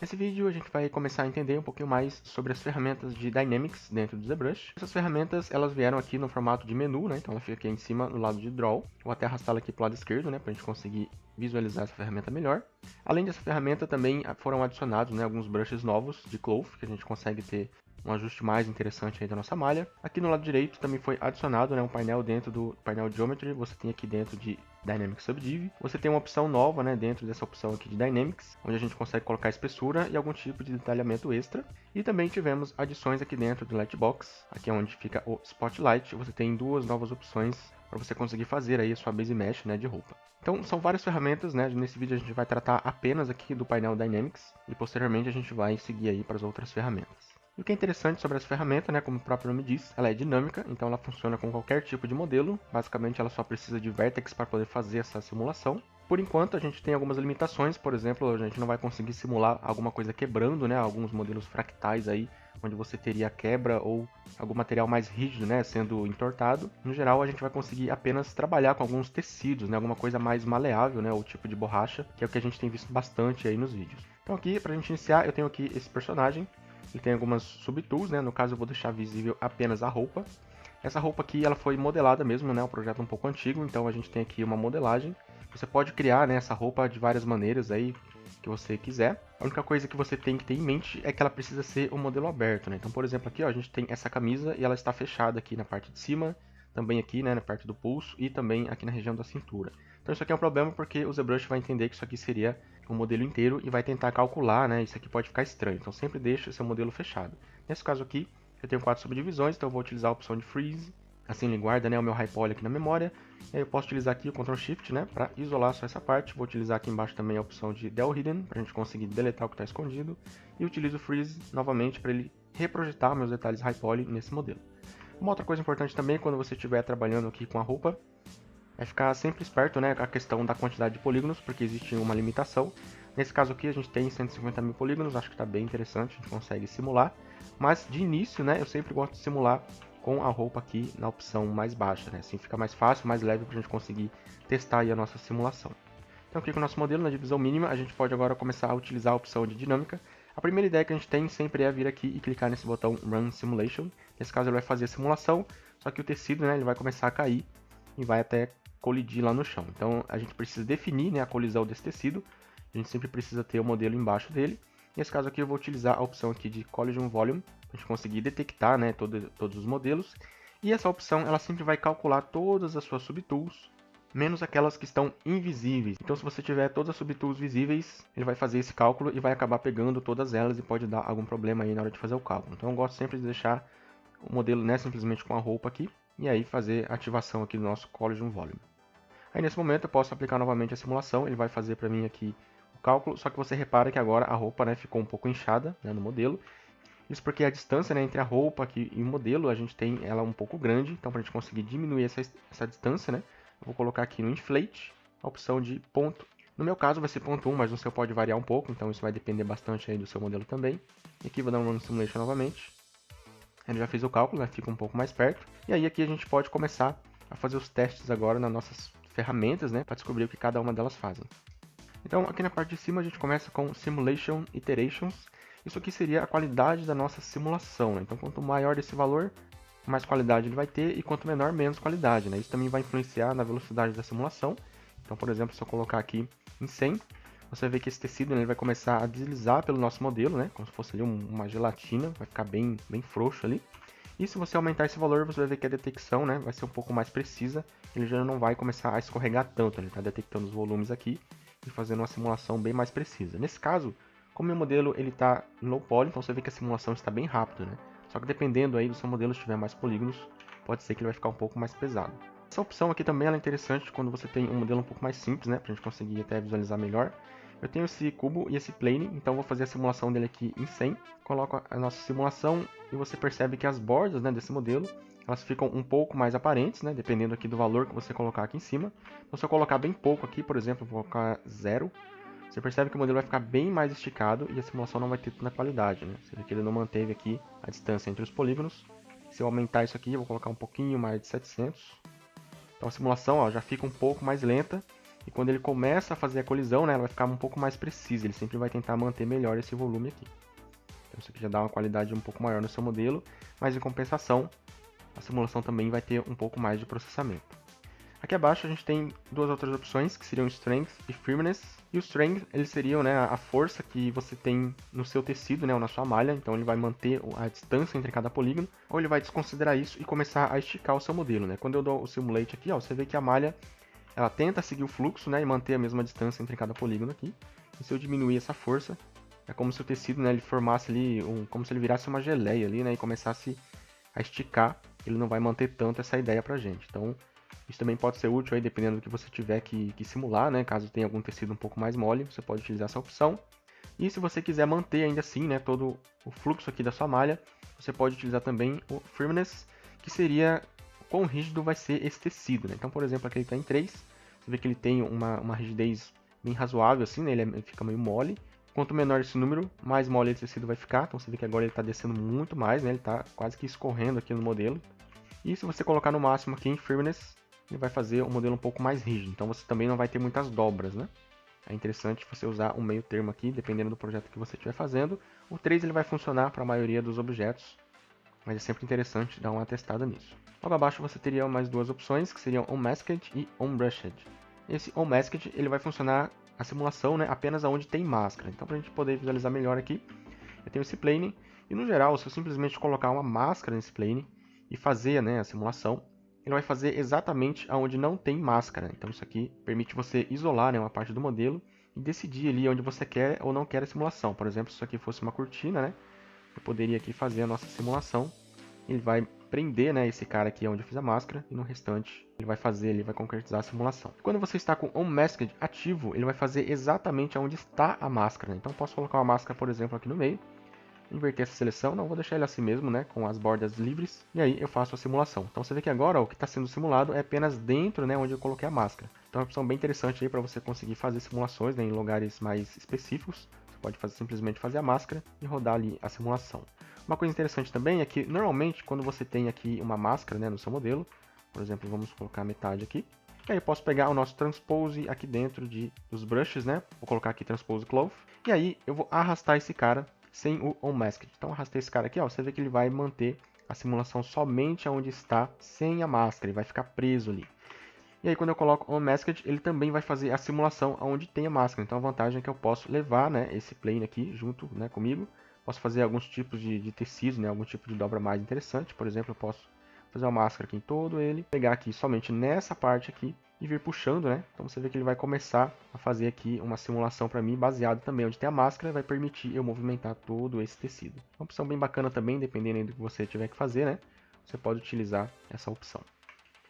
Nesse vídeo a gente vai começar a entender um pouquinho mais sobre as ferramentas de Dynamics dentro do ZBrush. Essas ferramentas elas vieram aqui no formato de menu, né? Então ela fica aqui em cima no lado de Draw. Vou até arrastá-la aqui para o lado esquerdo, né? Para a gente conseguir visualizar essa ferramenta melhor. Além dessa ferramenta também foram adicionados, né, alguns brushes novos de Cloth, que a gente consegue ter um ajuste mais interessante aí da nossa malha. Aqui no lado direito também foi adicionado, né, um painel dentro do painel Geometry. Você tem aqui dentro de Dynamics Subdiv. Você tem uma opção nova, né, dentro dessa opção aqui de Dynamics, onde a gente consegue colocar espessura e algum tipo de detalhamento extra. E também tivemos adições aqui dentro do Lightbox, aqui é onde fica o Spotlight. Você tem duas novas opções para você conseguir fazer aí a sua base mesh, né, de roupa. Então são várias ferramentas, né? Nesse vídeo a gente vai tratar apenas aqui do painel Dynamics e posteriormente a gente vai seguir aí para as outras ferramentas. E o que é interessante sobre essa ferramenta, né, como o próprio nome diz, ela é dinâmica, então ela funciona com qualquer tipo de modelo. Basicamente ela só precisa de vértex para poder fazer essa simulação. Por enquanto a gente tem algumas limitações, por exemplo, a gente não vai conseguir simular alguma coisa quebrando, né, alguns modelos fractais aí, onde você teria quebra ou algum material mais rígido, né, sendo entortado. No geral a gente vai conseguir apenas trabalhar com alguns tecidos, né, alguma coisa mais maleável, né, o tipo de borracha, que é o que a gente tem visto bastante aí nos vídeos. Então aqui, para a gente iniciar, eu tenho aqui esse personagem. Ele tem algumas subtools, né? No caso eu vou deixar visível apenas a roupa. Essa roupa aqui ela foi modelada mesmo, né? Um projeto um pouco antigo, então a gente tem aqui uma modelagem. Você pode criar, né, essa roupa de várias maneiras aí que você quiser. A única coisa que você tem que ter em mente é que ela precisa ser um modelo aberto, né? Então, por exemplo, aqui ó, a gente tem essa camisa e ela está fechada aqui na parte de cima, também aqui, né, na parte do pulso e também aqui na região da cintura. Então isso aqui é um problema porque o ZBrush vai entender que isso aqui seria um modelo inteiro e vai tentar calcular, né? Isso aqui pode ficar estranho, então sempre deixa o seu modelo fechado. Nesse caso aqui, eu tenho 4 subdivisões, então eu vou utilizar a opção de Freeze, assim ele guarda, né, o meu High Poly aqui na memória. E aí eu posso utilizar aqui o Ctrl Shift, né, para isolar só essa parte. Vou utilizar aqui embaixo também a opção de Del Hidden, para a gente conseguir deletar o que está escondido. E utilizo o Freeze novamente para ele reprojetar meus detalhes High Poly nesse modelo. Uma outra coisa importante também, quando você estiver trabalhando aqui com a roupa, é ficar sempre esperto, né, com a questão da quantidade de polígonos, porque existe uma limitação. Nesse caso aqui a gente tem 150.000 polígonos, acho que está bem interessante, a gente consegue simular. Mas de início, né, eu sempre gosto de simular com a roupa aqui na opção mais baixa, né, assim fica mais fácil, mais leve para a gente conseguir testar aí a nossa simulação. Então aqui com o nosso modelo na divisão mínima, a gente pode agora começar a utilizar a opção de dinâmica. A primeira ideia que a gente tem sempre é vir aqui e clicar nesse botão Run Simulation. Nesse caso ele vai fazer a simulação, só que o tecido, né, ele vai começar a cair e vai até colidir lá no chão. Então a gente precisa definir, né, a colisão desse tecido. A gente sempre precisa ter o modelo embaixo dele. Nesse caso aqui eu vou utilizar a opção aqui de Collision Volume, para a gente conseguir detectar, né, todos os modelos. E essa opção ela sempre vai calcular todas as suas subtools, menos aquelas que estão invisíveis. Então se você tiver todas as subtools visíveis, ele vai fazer esse cálculo e vai acabar pegando todas elas e pode dar algum problema aí na hora de fazer o cálculo. Então eu gosto sempre de deixar o modelo, né, simplesmente com a roupa aqui, e aí fazer a ativação aqui do nosso Collision Volume. Aí nesse momento eu posso aplicar novamente a simulação, ele vai fazer para mim aqui o cálculo, só que você repara que agora a roupa, né, ficou um pouco inchada, né, no modelo. Isso porque a distância, né, entre a roupa aqui e o modelo, a gente tem ela um pouco grande, então para a gente conseguir diminuir essa distância, né, eu vou colocar aqui no Inflate a opção de ponto. No meu caso vai ser ponto 1, mas no seu pode variar um pouco, então isso vai depender bastante aí do seu modelo também. E aqui vou dar um Run Simulation novamente. Ele já fez o cálculo, né, fica um pouco mais perto. E aí aqui a gente pode começar a fazer os testes agora nas nossas ferramentas, né, para descobrir o que cada uma delas fazem. Então aqui na parte de cima a gente começa com Simulation Iterations. Isso aqui seria a qualidade da nossa simulação, né? Então quanto maior esse valor, mais qualidade ele vai ter, e quanto menor, menos qualidade, né? Isso também vai influenciar na velocidade da simulação. Então, por exemplo, se eu colocar aqui em 100, você vê que esse tecido, né, ele vai começar a deslizar pelo nosso modelo, né, como se fosse ali uma gelatina, vai ficar bem frouxo ali. E se você aumentar esse valor, você vai ver que a detecção, né, vai ser um pouco mais precisa, ele já não vai começar a escorregar tanto, ele está detectando os volumes aqui e fazendo uma simulação bem mais precisa. Nesse caso, como o meu modelo está em low poly, então você vê que a simulação está bem rápida, né? Só que dependendo aí do seu modelo, se tiver mais polígonos, pode ser que ele vai ficar um pouco mais pesado. Essa opção aqui também é interessante quando você tem um modelo um pouco mais simples, né, para a gente conseguir até visualizar melhor. Eu tenho esse cubo e esse plane, então vou fazer a simulação dele aqui em 100. Coloco a nossa simulação e você percebe que as bordas, né, desse modelo, elas ficam um pouco mais aparentes, né, dependendo aqui do valor que você colocar aqui em cima. Então se eu colocar bem pouco aqui, por exemplo, vou colocar 0, você percebe que o modelo vai ficar bem mais esticado e a simulação não vai ter tanta qualidade, né? Você vê que ele não manteve aqui a distância entre os polígonos. Se eu aumentar isso aqui, eu vou colocar um pouquinho mais de 700. Então a simulação, ó, já fica um pouco mais lenta E quando ele começa a fazer a colisão, né, ela vai ficar um pouco mais precisa. Ele sempre vai tentar manter melhor esse volume aqui. Então isso aqui já dá uma qualidade um pouco maior no seu modelo, mas em compensação, a simulação também vai ter um pouco mais de processamento. Aqui abaixo a gente tem duas outras opções, que seriam Strength e Firmness. E o Strength, eles seriam, né, a força que você tem no seu tecido, né, ou na sua malha. Então ele vai manter a distância entre cada polígono, ou ele vai desconsiderar isso e começar a esticar o seu modelo, né. Quando eu dou o Simulate aqui, ó, você vê que a malha ela tenta seguir o fluxo, né, e manter a mesma distância entre cada polígono aqui. E se eu diminuir essa força, é como se o tecido, né, ele formasse ali, como se ele virasse uma geleia ali, né, e começasse a esticar. Ele não vai manter tanto essa ideia pra gente. Então, isso também pode ser útil aí, dependendo do que você tiver que simular, né, caso tenha algum tecido um pouco mais mole, você pode utilizar essa opção. E se você quiser manter ainda assim, né, todo o fluxo aqui da sua malha, você pode utilizar também o Firmness, que seria quão rígido vai ser esse tecido, né? Então, por exemplo, aqui ele está em 3, você vê que ele tem uma rigidez bem razoável, assim, né? Ele fica meio mole. Quanto menor esse número, mais mole esse tecido vai ficar. Então, você vê que agora ele está descendo muito mais, né? Ele está quase que escorrendo aqui no modelo. E se você colocar no máximo aqui em Firmness, ele vai fazer um modelo um pouco mais rígido. Então, você também não vai ter muitas dobras, né? É interessante você usar um meio termo aqui, dependendo do projeto que você estiver fazendo. O 3 ele vai funcionar para a maioria dos objetos, mas é sempre interessante dar uma testada nisso. Logo abaixo você teria mais duas opções, que seriam Unmasked e Unbrushed. Esse Unmasked ele vai funcionar a simulação, né, apenas onde tem máscara. Então, para a gente poder visualizar melhor aqui, eu tenho esse plane, e no geral, se eu simplesmente colocar uma máscara nesse plane e fazer, né, a simulação, ele vai fazer exatamente onde não tem máscara. Então, isso aqui permite você isolar, né, uma parte do modelo e decidir ali onde você quer ou não quer a simulação. Por exemplo, se isso aqui fosse uma cortina, né, eu poderia aqui fazer a nossa simulação. Ele vai prender, né, esse cara aqui onde eu fiz a máscara, e no restante ele vai concretizar a simulação. Quando você está com Unmasked ativo, ele vai fazer exatamente onde está a máscara. Né? Então eu posso colocar uma máscara, por exemplo, aqui no meio, inverter essa seleção, não, vou deixar ele assim mesmo, né, com as bordas livres, e aí eu faço a simulação. Então você vê que agora ó, o que está sendo simulado é apenas dentro, né, onde eu coloquei a máscara. Então é uma opção bem interessante aí para você conseguir fazer simulações, né, em lugares mais específicos. Você pode simplesmente fazer a máscara e rodar ali a simulação. Uma coisa interessante também é que, normalmente, quando você tem aqui uma máscara, né, no seu modelo, por exemplo, vamos colocar metade aqui, e aí eu posso pegar o nosso Transpose aqui dentro dos brushes, né, vou colocar aqui Transpose Cloth, e aí eu vou arrastar esse cara sem o Unmasked. Então, arrastei esse cara aqui, ó, você vê que ele vai manter a simulação somente onde está, sem a máscara, ele vai ficar preso ali. E aí, quando eu coloco o Unmasked, ele também vai fazer a simulação onde tem a máscara. Então, a vantagem é que eu posso levar, né, esse plane aqui junto, né, comigo. Posso fazer alguns tipos de tecido, né, algum tipo de dobra mais interessante. Por exemplo, eu posso fazer uma máscara aqui em todo ele, pegar aqui somente nessa parte aqui e vir puxando, né? Então você vê que ele vai começar a fazer aqui uma simulação para mim, baseado também onde tem a máscara, vai permitir eu movimentar todo esse tecido. Uma opção bem bacana também, dependendo do que você tiver que fazer, né? Você pode utilizar essa opção.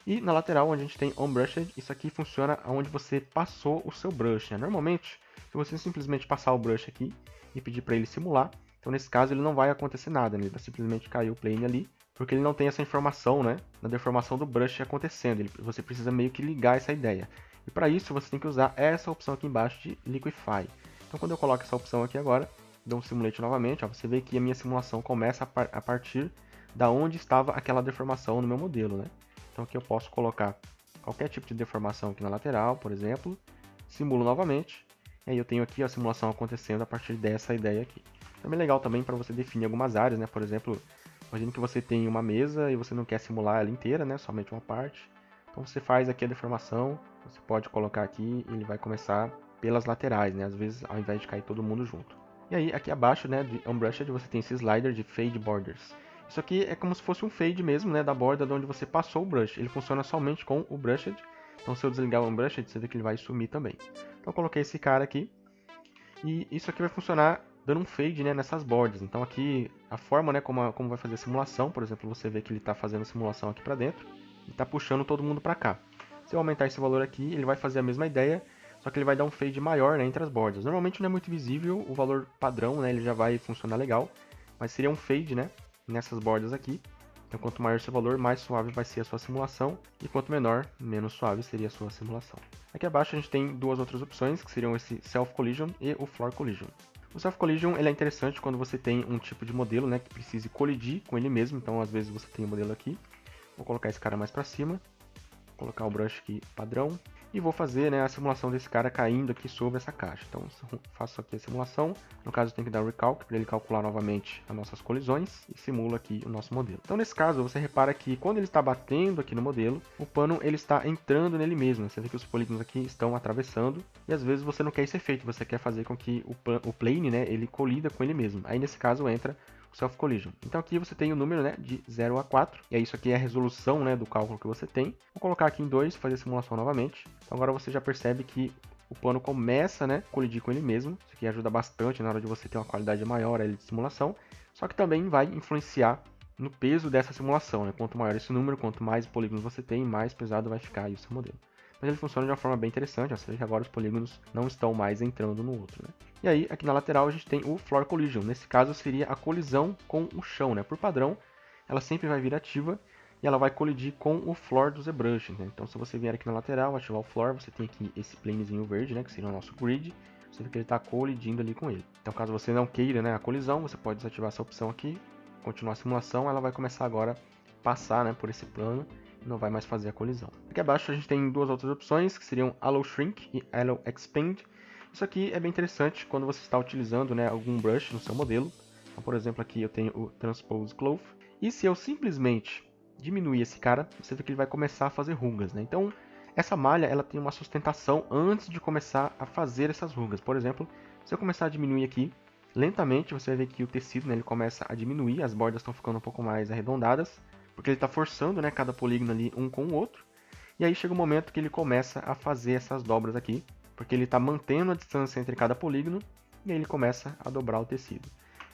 E na lateral, onde a gente tem Unbrushed, isso aqui funciona onde você passou o seu brush. Né? Normalmente, se você simplesmente passar o brush aqui e pedir para ele simular, então nesse caso ele não vai acontecer nada, né? Ele vai simplesmente cair o plane ali, porque ele não tem essa informação, né, da deformação do brush acontecendo. Você precisa meio que ligar essa ideia. E para isso você tem que usar essa opção aqui embaixo de Liquify. Então quando eu coloco essa opção aqui agora, dou um Simulate novamente, ó, você vê que a minha simulação começa a partir da onde estava aquela deformação no meu modelo, né? Então aqui eu posso colocar qualquer tipo de deformação aqui na lateral, por exemplo, simulo novamente, e aí eu tenho aqui a simulação acontecendo a partir dessa ideia aqui. Também legal também para você definir algumas áreas, né? Por exemplo, imagine que você tem uma mesa e você não quer simular ela inteira, né? Somente uma parte. Então você faz aqui a deformação, você pode colocar aqui e ele vai começar pelas laterais, né? Às vezes ao invés de cair todo mundo junto. E aí aqui abaixo, né, de Unbrushed, você tem esse slider de Fade Borders. Isso aqui é como se fosse um fade mesmo, né, da borda de onde você passou o brush. Ele funciona somente com o brushed. Então se eu desligar o Unbrushed, você vê que ele vai sumir também. Então eu coloquei esse cara aqui. E isso aqui vai funcionar dando um fade, né, nessas bordas. Então aqui a forma, né, como vai fazer a simulação, por exemplo, você vê que ele está fazendo a simulação aqui para dentro e está puxando todo mundo para cá. Se eu aumentar esse valor aqui, ele vai fazer a mesma ideia, só que ele vai dar um fade maior, né, entre as bordas. Normalmente não é muito visível o valor padrão, né, ele já vai funcionar legal, mas seria um fade, né, nessas bordas aqui. Então quanto maior seu valor, mais suave vai ser a sua simulação, e quanto menor, menos suave seria a sua simulação. Aqui abaixo a gente tem duas outras opções, que seriam esse Self Collision e o Floor Collision. O Self Collision ele é interessante quando você tem um tipo de modelo, né, que precise colidir com ele mesmo. Então às vezes você tem um modelo aqui, vou colocar esse cara mais para cima, vou colocar o brush aqui padrão, e vou fazer, né, a simulação desse cara caindo aqui sobre essa caixa. Então faço aqui a simulação, no caso eu tenho que dar recalc para ele calcular novamente as nossas colisões e simula aqui o nosso modelo. Então nesse caso você repara que quando ele está batendo aqui no modelo, o pano ele está entrando nele mesmo. Você vê que os polígonos aqui estão atravessando e às vezes você não quer esse efeito, você quer fazer com que o plane, né, ele colida com ele mesmo. Aí nesse caso entra Self Collision. Então aqui você tem o número, né, de 0 a 4, e aí isso aqui é a resolução, né, do cálculo que você tem. Vou colocar aqui em 2, fazer a simulação novamente. Então agora você já percebe que o pano começa, né, a colidir com ele mesmo. Isso aqui ajuda bastante na hora de você ter uma qualidade maior ali de simulação, só que também vai influenciar no peso dessa simulação, né? Quanto maior esse número, quanto mais polígonos você tem, mais pesado vai ficar aí o seu modelo. Mas ele funciona de uma forma bem interessante, ó, você vê que agora os polígonos não estão mais entrando no outro, né? E aí, aqui na lateral, a gente tem o Floor Collision. Nesse caso, seria a colisão com o chão, né? Por padrão, ela sempre vai vir ativa e ela vai colidir com o floor do ZBrush, né? Então, se você vier aqui na lateral, ativar o floor, você tem aqui esse planezinho verde, né? Que seria o nosso grid. Você vê que ele está colidindo ali com ele. Então, caso você não queira, né, a colisão, você pode desativar essa opção aqui, continuar a simulação, ela vai começar agora a passar, né, por esse plano, não vai mais fazer a colisão. Aqui abaixo a gente tem duas outras opções, que seriam Allow Shrink e Allow Expand. Isso aqui é bem interessante quando você está utilizando, né, algum brush no seu modelo. Então, por exemplo, aqui eu tenho o Transpose Cloth. E se eu simplesmente diminuir esse cara, você vê que ele vai começar a fazer rugas, né? Então, essa malha ela tem uma sustentação antes de começar a fazer essas rugas. Por exemplo, se eu começar a diminuir aqui, lentamente você vai ver que o tecido, né, ele começa a diminuir, as bordas estão ficando um pouco mais arredondadas, porque ele está forçando, né, cada polígono ali um com o outro. E aí chega um momento que ele começa a fazer essas dobras aqui, porque ele está mantendo a distância entre cada polígono, e aí ele começa a dobrar o tecido.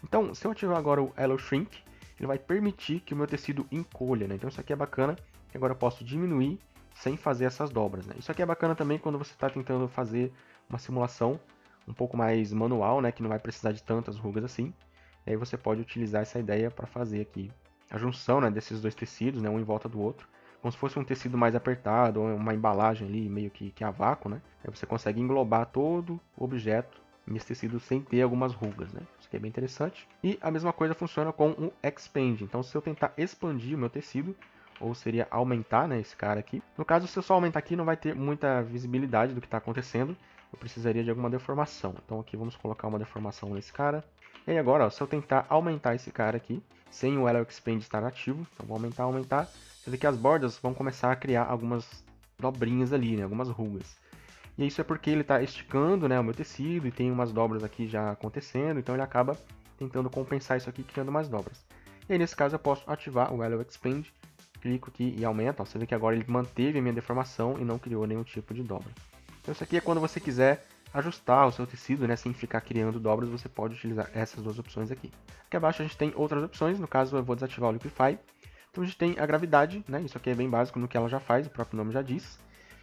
Então, se eu ativar agora o Allow Shrink, ele vai permitir que o meu tecido encolha, né? Então isso aqui é bacana, que agora eu posso diminuir sem fazer essas dobras, né? Isso aqui é bacana também quando você está tentando fazer uma simulação um pouco mais manual, né, que não vai precisar de tantas rugas assim. E aí você pode utilizar essa ideia para fazer aqui a junção, né, desses dois tecidos, né, um em volta do outro, como se fosse um tecido mais apertado, ou uma embalagem ali meio que a vácuo, né? Aí você consegue englobar todo o objeto nesse tecido sem ter algumas rugas, né? Isso aqui é bem interessante. E a mesma coisa funciona com o Expand. Então, se eu tentar expandir o meu tecido, ou seria aumentar, né, esse cara aqui. No caso, se eu só aumentar aqui, não vai ter muita visibilidade do que está acontecendo. Eu precisaria de alguma deformação. Então aqui vamos colocar uma deformação nesse cara. E aí agora, ó, se eu tentar aumentar esse cara aqui, sem o Allow Expand estar ativo, então vou aumentar, você vê que as bordas vão começar a criar algumas dobrinhas ali, né, algumas rugas. E isso é porque ele está esticando, né, o meu tecido e tem umas dobras aqui já acontecendo, então ele acaba tentando compensar isso aqui, criando mais dobras. E aí nesse caso eu posso ativar o Allow Expand, clico aqui e aumenta, ó, você vê que agora ele manteve a minha deformação e não criou nenhum tipo de dobra. Então isso aqui é quando você quiser ajustar o seu tecido, né, sem ficar criando dobras, você pode utilizar essas duas opções aqui. Aqui abaixo a gente tem outras opções, no caso eu vou desativar o Liquify. Então a gente tem a gravidade, né, isso aqui é bem básico no que ela já faz, o próprio nome já diz.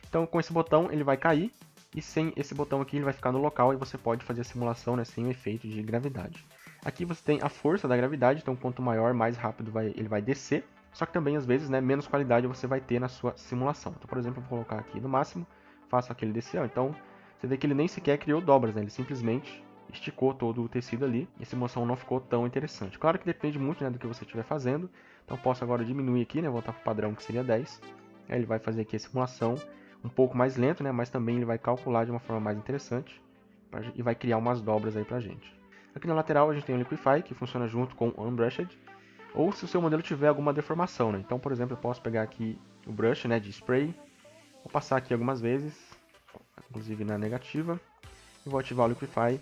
Então com esse botão ele vai cair, e sem esse botão aqui ele vai ficar no local e você pode fazer a simulação, né, sem o efeito de gravidade. Aqui você tem a força da gravidade, então quanto maior, mais rápido ele vai descer. Só que também, às vezes, né, menos qualidade você vai ter na sua simulação. Então, por exemplo, eu vou colocar aqui no máximo, faço aquele descer, então você vê que ele nem sequer criou dobras, né? Ele simplesmente esticou todo o tecido ali e a simulação não ficou tão interessante. Claro que depende muito, né, do que você estiver fazendo, então posso agora diminuir aqui, né, voltar para o padrão que seria 10. Aí ele vai fazer aqui a simulação um pouco mais lento, né, mas também ele vai calcular de uma forma mais interessante e vai criar umas dobras aí pra gente. Aqui na lateral a gente tem o Liquify, que funciona junto com o Unbrushed, ou se o seu modelo tiver alguma deformação, né? Então, por exemplo, eu posso pegar aqui o brush, né, de spray, vou passar aqui algumas vezes, inclusive na negativa, e vou ativar o Liquify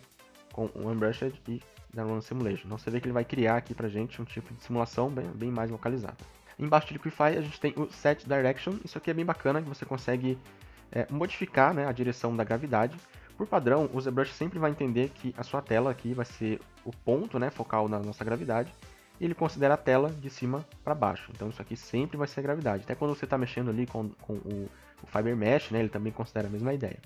com o Unbrushed e dar Run Simulation. Então você vê que ele vai criar aqui pra gente um tipo de simulação bem mais localizado. Embaixo do Liquify a gente tem o Set Direction, isso aqui é bem bacana, que você consegue modificar, né, a direção da gravidade. Por padrão, o ZBrush sempre vai entender que a sua tela aqui vai ser o ponto, né, focal da nossa gravidade, e ele considera a tela de cima para baixo. Então isso aqui sempre vai ser a gravidade. Até quando você está mexendo ali com o Fiber Mesh, né, ele também considera a mesma ideia.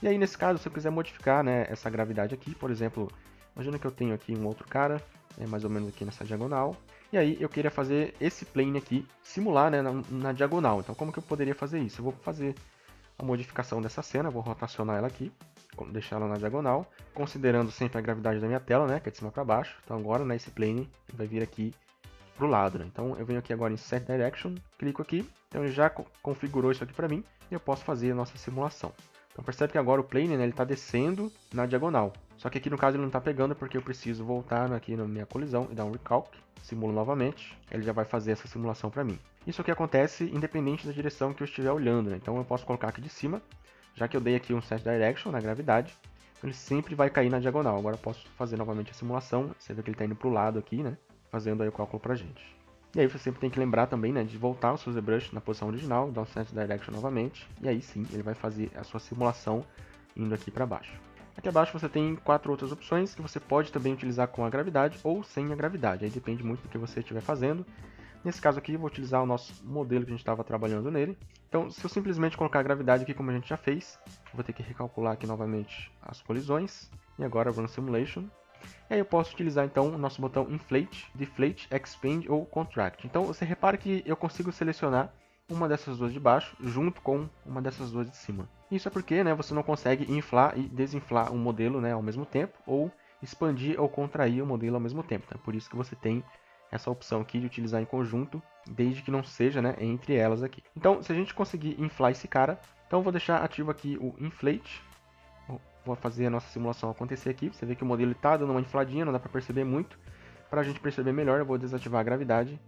E aí nesse caso, se eu quiser modificar, né, essa gravidade aqui, por exemplo, imagina que eu tenho aqui um outro cara, mais ou menos aqui nessa diagonal, e aí eu queria fazer esse plane aqui simular, né, na diagonal. Então como que eu poderia fazer isso? Eu vou fazer a modificação dessa cena, vou rotacionar ela aqui, deixar ela na diagonal, considerando sempre a gravidade da minha tela, né, que é de cima para baixo. Então agora, né, esse plane vai vir aqui para o lado, né? Então eu venho aqui agora em Set Direction, clico aqui, então ele já configurou isso aqui para mim e eu posso fazer a nossa simulação. Então percebe que agora o plane, né, ele está descendo na diagonal. Só que aqui no caso ele não está pegando porque eu preciso voltar aqui na minha colisão e dar um recalc. Simulo novamente, ele já vai fazer essa simulação para mim. Isso aqui acontece independente da direção que eu estiver olhando, né? Então eu posso colocar aqui de cima, já que eu dei aqui um Set Direction na gravidade, ele sempre vai cair na diagonal. Agora eu posso fazer novamente a simulação, você vê que ele está indo para o lado aqui, né? Fazendo aí o cálculo para a gente. E aí você sempre tem que lembrar também, né, de voltar o seu ZBrush na posição original, dar um Set Direction novamente, e aí sim ele vai fazer a sua simulação indo aqui para baixo. Aqui abaixo você tem 4 outras opções que você pode também utilizar com a gravidade ou sem a gravidade, aí depende muito do que você estiver fazendo. Nesse caso aqui eu vou utilizar o nosso modelo que a gente estava trabalhando nele. Então se eu simplesmente colocar a gravidade aqui como a gente já fez, eu vou ter que recalcular aqui novamente as colisões, e agora Run Simulation. E aí eu posso utilizar então o nosso botão Inflate, Deflate, Expand ou Contract. Então você repara que eu consigo selecionar uma dessas duas de baixo junto com uma dessas duas de cima. Isso é porque, né, você não consegue inflar e desinflar um modelo, né, ao mesmo tempo, ou expandir ou contrair o modelo ao mesmo tempo. Então é por isso que você tem essa opção aqui de utilizar em conjunto, desde que não seja, né, entre elas aqui. Então se a gente conseguir inflar esse cara, então eu vou deixar ativo aqui o Inflate. Vou fazer a nossa simulação acontecer aqui. Você vê que o modelo está dando uma infladinha, não dá para perceber muito. Para a gente perceber melhor, eu vou desativar a gravidade.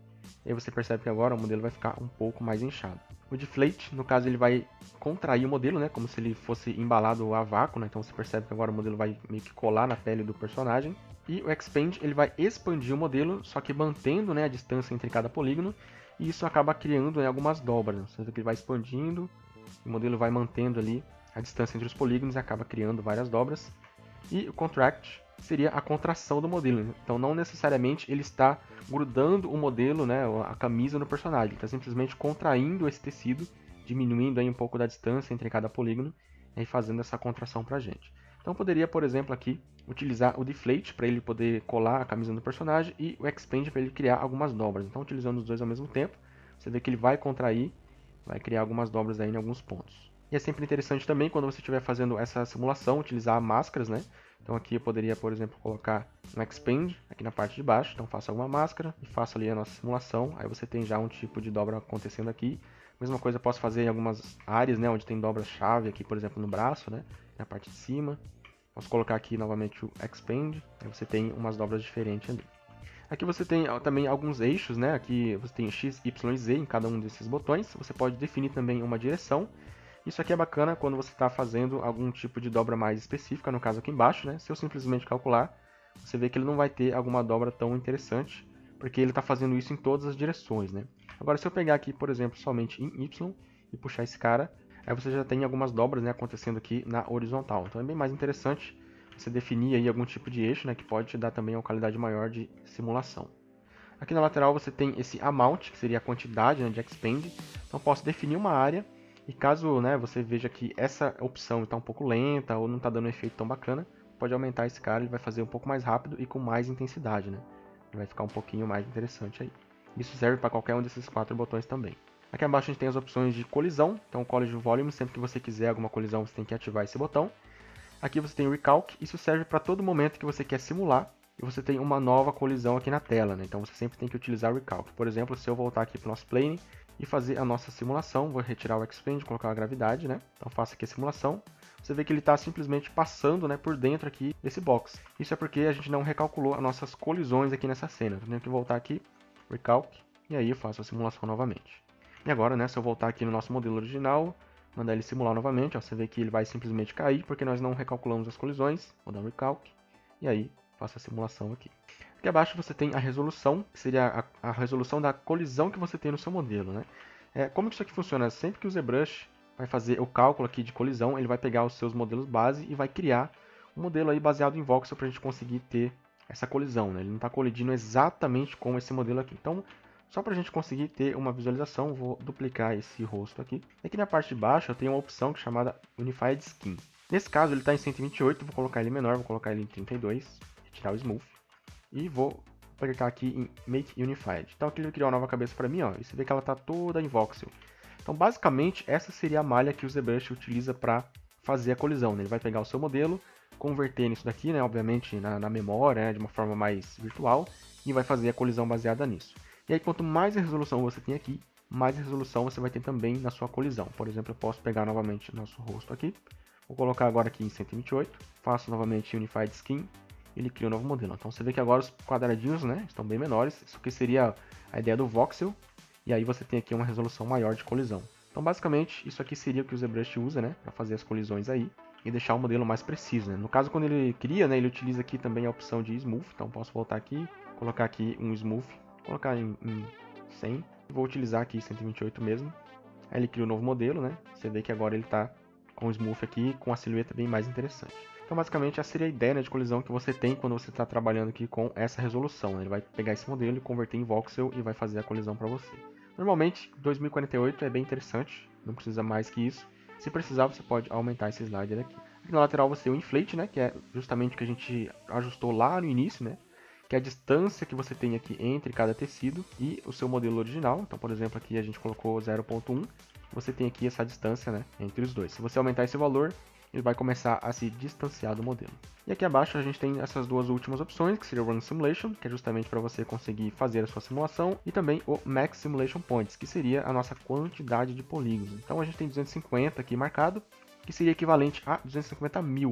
E aí você percebe que agora o modelo vai ficar um pouco mais inchado. O Deflate, no caso, ele vai contrair o modelo, né? Como se ele fosse embalado a vácuo, né? Então você percebe que agora o modelo vai meio que colar na pele do personagem. E o Expand, ele vai expandir o modelo, só que mantendo, né, a distância entre cada polígono. E isso acaba criando, né, algumas dobras. Né? Você vê que ele vai expandindo, o modelo vai mantendo ali a distância entre os polígonos e acaba criando várias dobras. E o Contract seria a contração do modelo. Então não necessariamente ele está grudando o modelo, né, a camisa no personagem. Ele está simplesmente contraindo esse tecido, diminuindo aí um pouco da distância entre cada polígono e fazendo essa contração para a gente. Então eu poderia, por exemplo, aqui utilizar o Deflate para ele poder colar a camisa no personagem e o Expand para ele criar algumas dobras. Então utilizando os dois ao mesmo tempo, você vê que ele vai contrair, vai criar algumas dobras aí em alguns pontos. E é sempre interessante também, quando você estiver fazendo essa simulação, utilizar máscaras, né? Então aqui eu poderia, por exemplo, colocar um Expand aqui na parte de baixo. Então faço alguma máscara e faço ali a nossa simulação. Aí você tem já um tipo de dobra acontecendo aqui. Mesma coisa eu posso fazer em algumas áreas, né? Onde tem dobra-chave aqui, por exemplo, no braço, né? Na parte de cima. Posso colocar aqui novamente o Expand. Aí você tem umas dobras diferentes ali. Aqui você tem também alguns eixos, né? Aqui você tem X, Y e Z em cada um desses botões. Você pode definir também uma direção. Isso aqui é bacana quando você está fazendo algum tipo de dobra mais específica, no caso aqui embaixo, né? Se eu simplesmente calcular, você vê que ele não vai ter alguma dobra tão interessante, porque ele está fazendo isso em todas as direções, né? Agora, se eu pegar aqui, por exemplo, somente em Y e puxar esse cara, aí você já tem algumas dobras, né, acontecendo aqui na horizontal. Então é bem mais interessante você definir aí algum tipo de eixo, né, que pode te dar também uma qualidade maior de simulação. Aqui na lateral você tem esse Amount, que seria a quantidade, né, de Expand. Então posso definir uma área. E caso, né, você veja que essa opção está um pouco lenta ou não está dando um efeito tão bacana, pode aumentar esse cara, ele vai fazer um pouco mais rápido e com mais intensidade, né? Ele vai ficar um pouquinho mais interessante aí. Isso serve para qualquer um desses 4 botões também. Aqui abaixo a gente tem as opções de colisão, então Collision Volume, sempre que você quiser alguma colisão você tem que ativar esse botão. Aqui você tem o Recalc, isso serve para todo momento que você quer simular e você tem uma nova colisão aqui na tela, né? Então você sempre tem que utilizar o Recalc. Por exemplo, se eu voltar aqui para o nosso plane e fazer a nossa simulação, vou retirar o Expand, colocar a gravidade, né? Então faço aqui a simulação. Você vê que ele está simplesmente passando, né, por dentro aqui desse box. Isso é porque a gente não recalculou as nossas colisões aqui nessa cena. Eu tenho que voltar aqui, Recalc, e aí eu faço a simulação novamente. E agora, né, se eu voltar aqui no nosso modelo original, mandar ele simular novamente, ó, você vê que ele vai simplesmente cair porque nós não recalculamos as colisões. Vou dar um Recalc, e aí faço a simulação aqui. Aqui abaixo você tem a resolução, que seria a resolução da colisão que você tem no seu modelo, né? Como que isso aqui funciona? Sempre que o ZBrush vai fazer o cálculo aqui de colisão, ele vai pegar os seus modelos base e vai criar um modelo aí baseado em voxel para a gente conseguir ter essa colisão, né? Ele não está colidindo exatamente com esse modelo aqui. Então, só para a gente conseguir ter uma visualização, vou duplicar esse rosto aqui. Aqui na parte de baixo eu tenho uma opção chamada Unified Skin. Nesse caso ele está em 128, vou colocar ele menor, vou colocar ele em 32, retirar o Smooth. E vou clicar aqui em Make Unified. Então aqui ele criou uma nova cabeça para mim, ó, e você vê que ela está toda em voxel. Então basicamente essa seria a malha que o ZBrush utiliza para fazer a colisão, né? Ele vai pegar o seu modelo, converter nisso daqui, né, obviamente na memória, né, de uma forma mais virtual, e vai fazer a colisão baseada nisso. E aí, quanto mais resolução você tem aqui, mais resolução você vai ter também na sua colisão. Por exemplo, eu posso pegar novamente nosso rosto aqui, vou colocar agora aqui em 128, faço novamente Unified Skin, ele cria um novo modelo. Então você vê que agora os quadradinhos, né, estão bem menores, isso aqui seria a ideia do voxel, e aí você tem aqui uma resolução maior de colisão. Então basicamente isso aqui seria o que o ZBrush usa, né, para fazer as colisões aí e deixar o modelo mais preciso, né. No caso, quando ele cria, né, ele utiliza aqui também a opção de Smooth, então posso voltar aqui, colocar aqui um Smooth, colocar em 100, vou utilizar aqui 128 mesmo. Aí ele cria um novo modelo, né? Você vê que agora ele está com o Smooth aqui, com a silhueta bem mais interessante. Então, basicamente, essa seria a ideia, né, de colisão que você tem quando você está trabalhando aqui com essa resolução, né? Ele vai pegar esse modelo e converter em voxel e vai fazer a colisão para você. Normalmente, 2048 é bem interessante, não precisa mais que isso. Se precisar, você pode aumentar esse slider aqui. Aqui na lateral você tem o Inflate, né, que é justamente o que a gente ajustou lá no início, né? Que é a distância que você tem aqui entre cada tecido e o seu modelo original. Então, por exemplo, aqui a gente colocou 0.1, você tem aqui essa distância, né, entre os dois. Se você aumentar esse valor, ele vai começar a se distanciar do modelo. E aqui abaixo a gente tem essas duas últimas opções, que seria o Run Simulation, que é justamente para você conseguir fazer a sua simulação, e também o Max Simulation Points, que seria a nossa quantidade de polígonos. Então a gente tem 250 aqui marcado, que seria equivalente a 250 mil.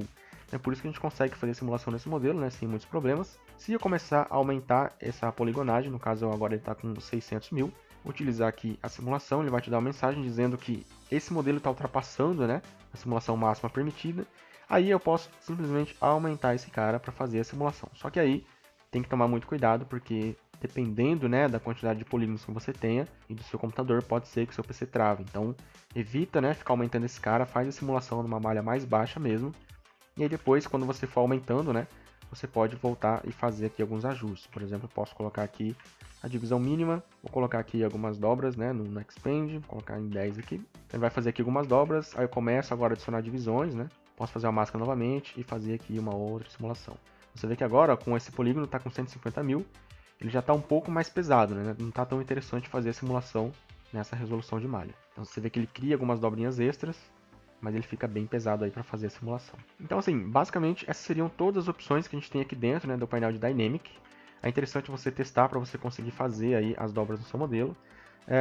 É por isso que a gente consegue fazer a simulação desse modelo, né, sem muitos problemas. Se eu começar a aumentar essa poligonagem, no caso agora ele está com 600 mil, utilizar aqui a simulação, ele vai te dar uma mensagem dizendo que esse modelo está ultrapassando, né, a simulação máxima permitida. Aí eu posso simplesmente aumentar esse cara para fazer a simulação. Só que aí tem que tomar muito cuidado, porque dependendo, né, da quantidade de polígonos que você tenha e do seu computador, pode ser que o seu PC trave. Então evita, né, ficar aumentando esse cara, faz a simulação numa malha mais baixa mesmo. E aí depois, quando você for aumentando, né, você pode voltar e fazer aqui alguns ajustes. Por exemplo, eu posso colocar aqui a divisão mínima, vou colocar aqui algumas dobras, né, no Expand, vou colocar em 10 aqui. Então, ele vai fazer aqui algumas dobras, aí eu começo agora a adicionar divisões, né, posso fazer a máscara novamente e fazer aqui uma outra simulação. Você vê que agora, com esse polígono, está com 150 mil, ele já está um pouco mais pesado, né, não está tão interessante fazer a simulação nessa resolução de malha. Então você vê que ele cria algumas dobrinhas extras, mas ele fica bem pesado aí para fazer a simulação. Então, assim, basicamente essas seriam todas as opções que a gente tem aqui dentro, né, do painel de Dynamic. É interessante você testar para você conseguir fazer aí as dobras no seu modelo.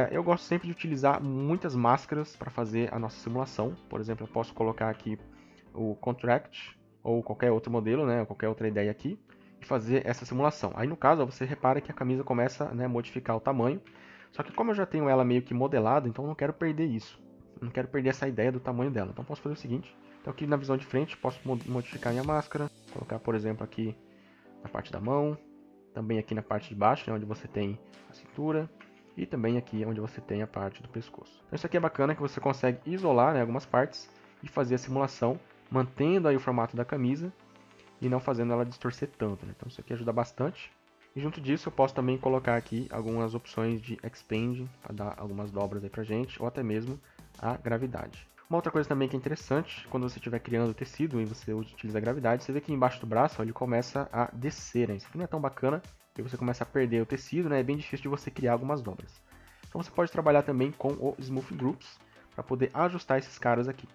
Eu gosto sempre de utilizar muitas máscaras para fazer a nossa simulação. Por exemplo, eu posso colocar aqui o Contract ou qualquer outro modelo, né, ou qualquer outra ideia aqui, e fazer essa simulação. Aí no caso, você repara que a camisa começa, né, a modificar o tamanho. Só que como eu já tenho ela meio que modelada, então eu não quero perder isso. Não quero perder essa ideia do tamanho dela. Então posso fazer o seguinte. Então aqui na visão de frente posso modificar minha máscara. Colocar, por exemplo, aqui na parte da mão. Também aqui na parte de baixo, né, onde você tem a cintura. E também aqui onde você tem a parte do pescoço. Então isso aqui é bacana que você consegue isolar, né, algumas partes e fazer a simulação, mantendo aí o formato da camisa e não fazendo ela distorcer tanto, né? Então isso aqui ajuda bastante. E junto disso eu posso também colocar aqui algumas opções de Expand para dar algumas dobras aí pra gente, ou até mesmo a gravidade. Uma outra coisa também que é interessante, quando você estiver criando o tecido e você utiliza a gravidade, você vê que embaixo do braço ó, ele começa a descer, né? Isso aqui não é tão bacana, porque você começa a perder o tecido, né? É bem difícil de você criar algumas dobras. Então você pode trabalhar também com o Smooth Groups, para poder ajustar esses caras aqui.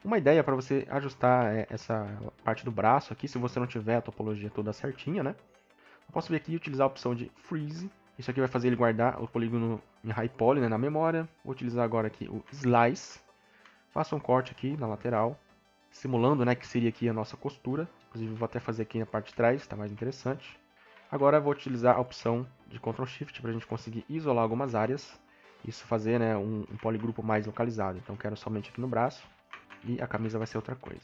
Uma ideia para você ajustar essa parte do braço aqui, se você não tiver a topologia toda certinha, né? Eu posso vir aqui e utilizar a opção de Freeze. Isso aqui vai fazer ele guardar o polígono em High Poly, né, na memória. Vou utilizar agora aqui o Slice. Faço um corte aqui na lateral, simulando, né, que seria aqui a nossa costura. Inclusive vou até fazer aqui na parte de trás, está mais interessante. Agora eu vou utilizar a opção de Ctrl Shift para a gente conseguir isolar algumas áreas. Isso fazer, né, um poligrupo mais localizado. Então quero somente aqui no braço e a camisa vai ser outra coisa.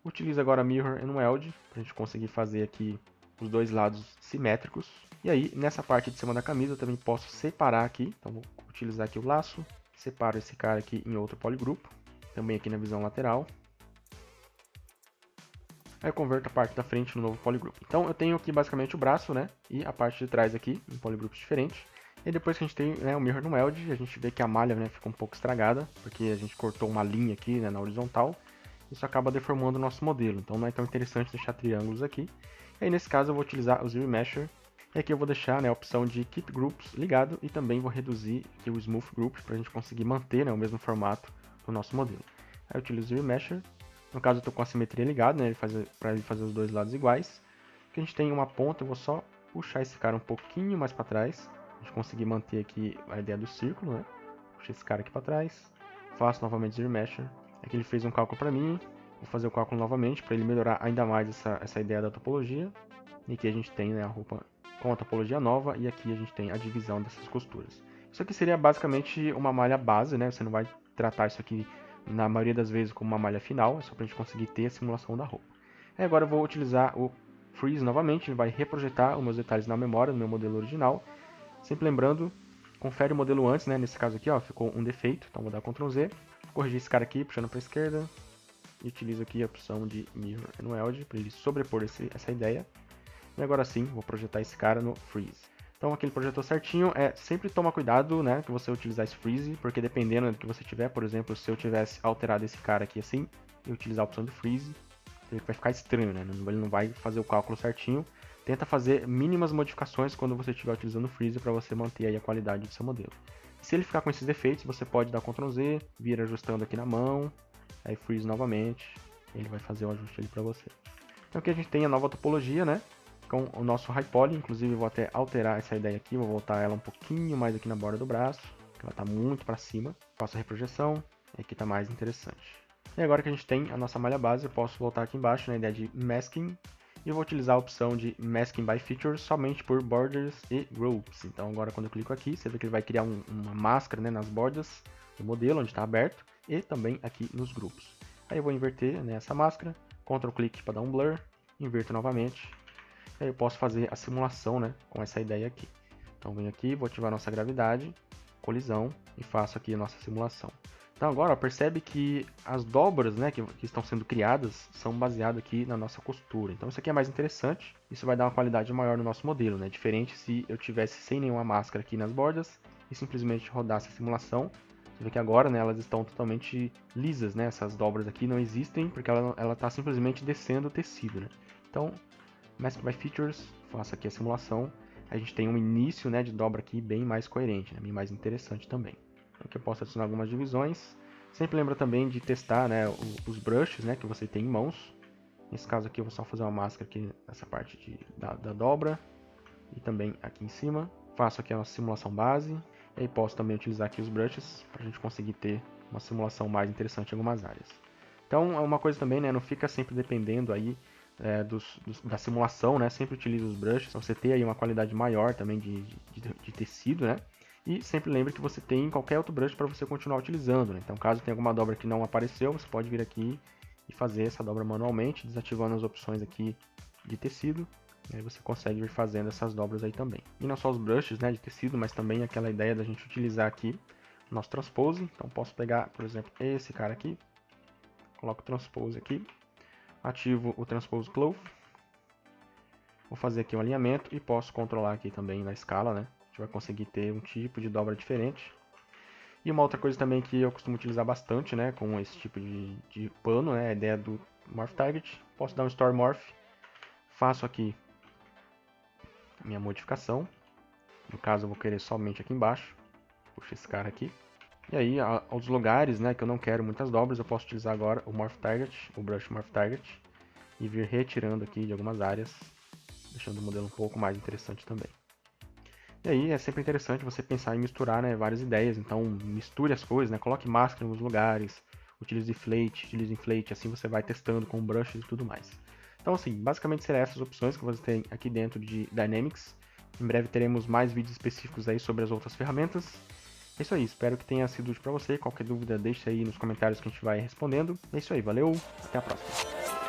Utilizo agora Mirror and Weld para a gente conseguir fazer aqui os dois lados simétricos. E aí, nessa parte de cima da camisa, eu também posso separar aqui. Então, vou utilizar aqui o laço. Separo esse cara aqui em outro poligrupo. Também aqui na visão lateral. Aí eu converto a parte da frente no novo poligrupo. Então, eu tenho aqui basicamente o braço, né? E a parte de trás aqui, em poligrupos diferentes. E depois que a gente tem, né, o Mirror no Weld, a gente vê que a malha, né, ficou um pouco estragada. Porque a gente cortou uma linha aqui, né, na horizontal. Isso acaba deformando o nosso modelo. Então, não é tão interessante deixar triângulos aqui. E aí, nesse caso, eu vou utilizar o Zero Mesher. E aqui eu vou deixar, né, a opção de Keep Groups ligado e também vou reduzir aqui o Smooth Group para a gente conseguir manter, né, o mesmo formato do nosso modelo. Aí eu utilizo o Zero Mesher. No caso, eu estou com a simetria ligada, né, para ele fazer os dois lados iguais. Aqui a gente tem uma ponta, eu vou só puxar esse cara um pouquinho mais para trás A gente conseguir manter aqui a ideia do círculo, né? Puxei esse cara aqui para trás. Faço novamente Zero Mesher. Aqui ele fez um cálculo para mim. Vou fazer o cálculo novamente para ele melhorar ainda mais essa ideia da topologia. E aqui a gente tem, né, a roupa com a topologia nova e aqui a gente tem a divisão dessas costuras. Isso aqui seria basicamente uma malha base, né? Você não vai tratar isso aqui na maioria das vezes como uma malha final, é só para a gente conseguir ter a simulação da roupa. E agora eu vou utilizar o Freeze novamente, ele vai reprojetar os meus detalhes na memória, no meu modelo original. Sempre lembrando, confere o modelo antes, né? Nesse caso aqui, ó, ficou um defeito, então vou dar Ctrl Z, corrigir esse cara aqui, puxando para a esquerda, e utilizo aqui a opção de Mirror and Weld para ele sobrepor essa ideia. E agora sim, vou projetar esse cara no Freeze. Então aqui ele projetou certinho, sempre toma cuidado, né, que você utilizar esse Freeze, porque dependendo do que você tiver, por exemplo, se eu tivesse alterado esse cara aqui assim, e utilizar a opção do Freeze, ele vai ficar estranho, né, ele não vai fazer o cálculo certinho. Tenta fazer mínimas modificações quando você estiver utilizando o Freeze para você manter aí a qualidade do seu modelo. Se ele ficar com esses defeitos, você pode dar Ctrl Z, vir ajustando aqui na mão, aí Freeze novamente, ele vai fazer o ajuste ali para você. Então aqui a gente tem a nova topologia, né? Com o nosso High Poly, inclusive eu vou até alterar essa ideia aqui, vou voltar ela um pouquinho mais aqui na borda do braço, que ela está muito para cima. Faço a reprojeção, e aqui está mais interessante. E agora que a gente tem a nossa malha base, eu posso voltar aqui embaixo na ideia de Masking, e eu vou utilizar a opção de Masking by Features somente por Borders e Groups. Então agora quando eu clico aqui, você vê que ele vai criar uma máscara, né, nas bordas do modelo, onde está aberto, e também aqui nos grupos. Aí eu vou inverter, né, essa máscara, Ctrl clique para dar um Blur, inverto novamente. Aí eu posso fazer a simulação, né, com essa ideia aqui. Então venho aqui, vou ativar a nossa gravidade, colisão e faço aqui a nossa simulação. Então agora percebe que as dobras, né, que estão sendo criadas são baseadas aqui na nossa costura. Então isso aqui é mais interessante, isso vai dar uma qualidade maior no nosso modelo, né, diferente se eu tivesse sem nenhuma máscara aqui nas bordas e simplesmente rodasse a simulação. Você vê que agora, né, elas estão totalmente lisas, né, essas dobras aqui não existem porque ela está simplesmente descendo o tecido, né. Então Mask by Features, faço aqui a simulação, a gente tem um início, né, de dobra aqui bem mais coerente, né, bem mais interessante também. Aqui eu posso adicionar algumas divisões. Sempre lembra também de testar, né, os brushes, né, que você tem em mãos. Nesse caso aqui eu vou só fazer uma máscara aqui nessa parte da dobra e também aqui em cima. Faço aqui a nossa simulação base e aí posso também utilizar aqui os brushes para a gente conseguir ter uma simulação mais interessante em algumas áreas. Então é uma coisa também, né, não fica sempre dependendo aí da simulação, né? Sempre utilize os brushes, para você ter aí uma qualidade maior também de tecido, né? E sempre lembre que você tem qualquer outro brush para você continuar utilizando, né? Então caso tenha alguma dobra que não apareceu, você pode vir aqui e fazer essa dobra manualmente, desativando as opções aqui de tecido. Aí você consegue vir fazendo essas dobras aí também. E não só os brushes, né, de tecido, mas também aquela ideia da gente utilizar aqui o nosso transpose. Então posso pegar, por exemplo, esse cara aqui, coloco o transpose aqui. Ativo o Transpose Cloth, vou fazer aqui um alinhamento e posso controlar aqui também na escala, né? A gente vai conseguir ter um tipo de dobra diferente. E uma outra coisa também que eu costumo utilizar bastante, né, com esse tipo de pano, né, a ideia do Morph Target. Posso dar um Store Morph, faço aqui a minha modificação. No caso eu vou querer somente aqui embaixo, puxo esse cara aqui. E aí, aos lugares, né, que eu não quero muitas dobras, eu posso utilizar agora o Morph Target, o Brush Morph Target, e vir retirando aqui de algumas áreas, deixando o modelo um pouco mais interessante também. E aí, é sempre interessante você pensar em misturar, né, várias ideias, então misture as coisas, né, coloque máscara em alguns lugares, utilize inflate, assim você vai testando com brushes e tudo mais. Então assim, basicamente serão essas opções que você tem aqui dentro de Dynamics. Em breve teremos mais vídeos específicos aí sobre as outras ferramentas. É isso aí, espero que tenha sido útil para você. Qualquer dúvida, deixe aí nos comentários que a gente vai respondendo. É isso aí, valeu, até a próxima.